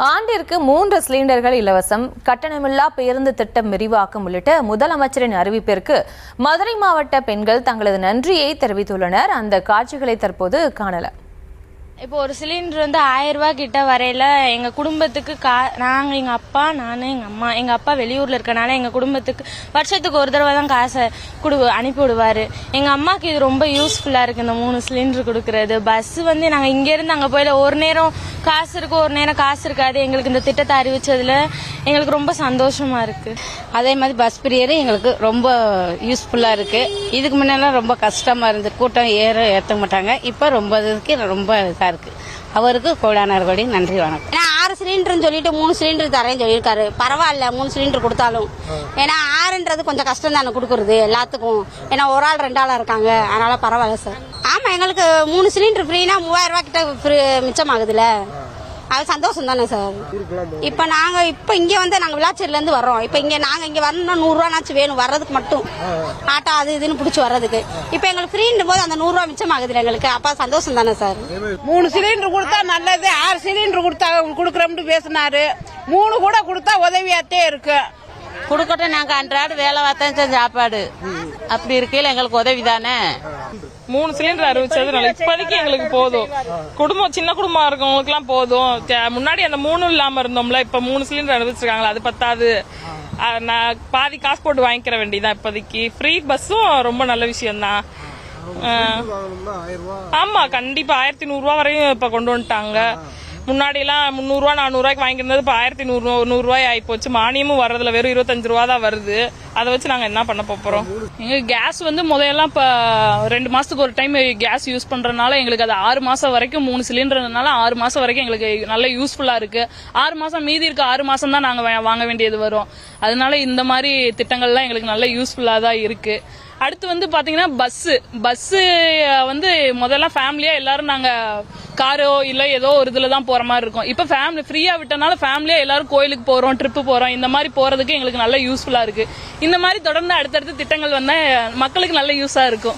ஆண்டிற்கு 3 சிலிண்டர்கள் இலவசம், கட்டணமில்லா பேருந்து திட்டம் விரிவாக்கம் உள்ளிட்ட முதலமைச்சரின் அறிவிப்பிற்கு மதுரை மாவட்ட பெண்கள் தங்களது நன்றியை தெரிவித்துள்ளனர். அந்த காட்சிகளை தற்போது காணலாம். இப்போ ஒரு சிலிண்டர் வந்து 1000 ரூபாய் கிட்ட வரையில எங்க குடும்பத்துக்கு நாங்க எங்க அப்பா நானு எங்க அம்மா, எங்க அப்பா வெளியூர்ல இருக்கனால எங்க குடும்பத்துக்கு வருஷத்துக்கு ஒரு தடவை தான் காசை அனுப்பி விடுவாரு. எங்க அம்மாக்கு இது ரொம்ப யூஸ்ஃபுல்லா இருக்கு இந்த 3 சிலிண்டர் கொடுக்கறது. பஸ் வந்து நாங்க இங்க இருந்து அங்க போயில ஒரு நேரம் காசு இருக்கு, ஒரு நேரம் காசு இருக்காது. எங்களுக்கு இந்த திட்டத்தை அறிவிச்சதுல எங்களுக்கு ரொம்ப சந்தோஷமா இருக்கு. அதே மாதிரி பஸ் பிரியர் எங்களுக்கு ரொம்ப யூஸ்ஃபுல்லா இருக்கு. இதுக்கு முன்னெல்லாம் ரொம்ப கஷ்டமா இருந்து கூட்டம் ஏற்ற மாட்டாங்க. இப்ப ரொம்ப இதா இருக்கு. அவருக்கு கோடானார் கோடி நன்றி வணக்கம். ஏன்னா 6 சிலிண்டர்னு சொல்லிட்டு 3 சிலிண்டர் தரேன்னு சொல்லியிருக்காரு. பரவாயில்ல 3 சிலிண்டர் கொடுத்தாலும். ஏன்னா 6ன்றது கொஞ்சம் கஷ்டம் தானே கொடுக்கறது எல்லாத்துக்கும். ஏன்னா ஒரு ஆள் 2 ஆளா இருக்காங்க, அதனால பரவாயில்ல சார். ஆமா, எங்களுக்கு 3 சிலிண்டர் ஃப்ரீனா 3000 ரூபாய் கிட்ட மிச்சமாகுதுல, அது சந்தோஷம் தானே சார். இப்ப நாங்க இங்க வந்து நாங்க விளாச்சேரில இருந்து வர்றோம். இப்ப நாங்க இங்க வரணும்னா 100 ரூபாய்னாச்சும் வேணும் வர்றதுக்கு மட்டும், ஆட்டோ அது இதுன்னு பிடிச்சி வர்றதுக்கு. இப்ப எங்களுக்கு ஃப்ரீன்னும் போது அந்த 100 ரூபாய் மிச்சம் ஆகுதுல எங்களுக்கு, அப்ப சந்தோஷம் தானே சார். 3 சிலிண்டர் கொடுத்தா நல்லது, 6 சிலிண்டர் கொடுக்கறோம்னு பேசினாரு. 3 கூட கொடுத்தா உதவியாத்தே இருக்கு. கொடுக்கட்டும், நாங்க அன்றாட வேலை பார்த்தா சாப்பாடு அப்படி இருக்கையில எங்களுக்கு உதவி தானே. 3 சிலிண்டர் அறிவிச்சது நல்ல. இப்போதைக்கு எங்களுக்கு போதும். குடும்பம் சின்ன குடும்பம் இருக்கவங்களுக்கு எல்லாம் போதும். முன்னாடி அந்த 3 இல்லாம இருந்தோம்ல, இப்ப 3 சிலிண்டர் அறிவிச்சிருக்காங்களா, அது பத்தாது. நான் பாதி காசு போட்டு வாங்கிக்கிற வேண்டியதான். இப்போதைக்கு ஃப்ரீ பஸ்ஸும் ரொம்ப நல்ல விஷயம் தான். ஆமா, கண்டிப்பா 1100 ரூபாய் வரையும் இப்ப கொண்டு வந்துட்டாங்க. முன்னாடி எல்லாம் 300 ரூபாய் 400 ரூபாய்க்கு வாங்கிருந்தது இப்ப 1100 ரூபாய் ஆகி போச்சு. மானியமும் வர்றதுல வெறும் 25 ரூபா தான் வருது. அதை வச்சு நாங்க என்ன பண்ண போறோம்? எங்க கேஸ் வந்து முதல்லாம் இப்ப 2 மாசத்துக்கு ஒரு டைம் கேஸ் யூஸ் பண்றதுனால எங்களுக்கு அது 6 மாசம் வரைக்கும் 3 சிலிண்டர்னால 6 மாசம் வரைக்கும் எங்களுக்கு நல்ல யூஸ்ஃபுல்லா இருக்கு. 6 மாசம் மீதி இருக்க 6 மாசம் தான் நாங்க வாங்க வேண்டியது வரும். அதனால இந்த மாதிரி திட்டங்கள்லாம் எங்களுக்கு நல்ல யூஸ்ஃபுல்லா தான் இருக்கு. அடுத்து வந்து பாத்தீங்கன்னா பஸ் வந்து முதல்ல ஃபேமிலியா எல்லாரும் நாங்க காரோ இல்ல ஏதோ ஒரு இதுல தான் போற மாதிரி இருக்கும். இப்ப ஃபேமிலி ஃப்ரீயா விட்டனால ஃபேமிலியா எல்லாரும் கோயிலுக்கு போறோம், ட்ரிப்பு போறோம். இந்த மாதிரி போறதுக்கு எங்களுக்கு நல்ல யூஸ்ஃபுல்லா இருக்கு. இந்த மாதிரி தொடர்ந்து அடுத்தடுத்து திட்டங்கள் வந்தா மக்களுக்கு நல்ல யூஸா இருக்கும்.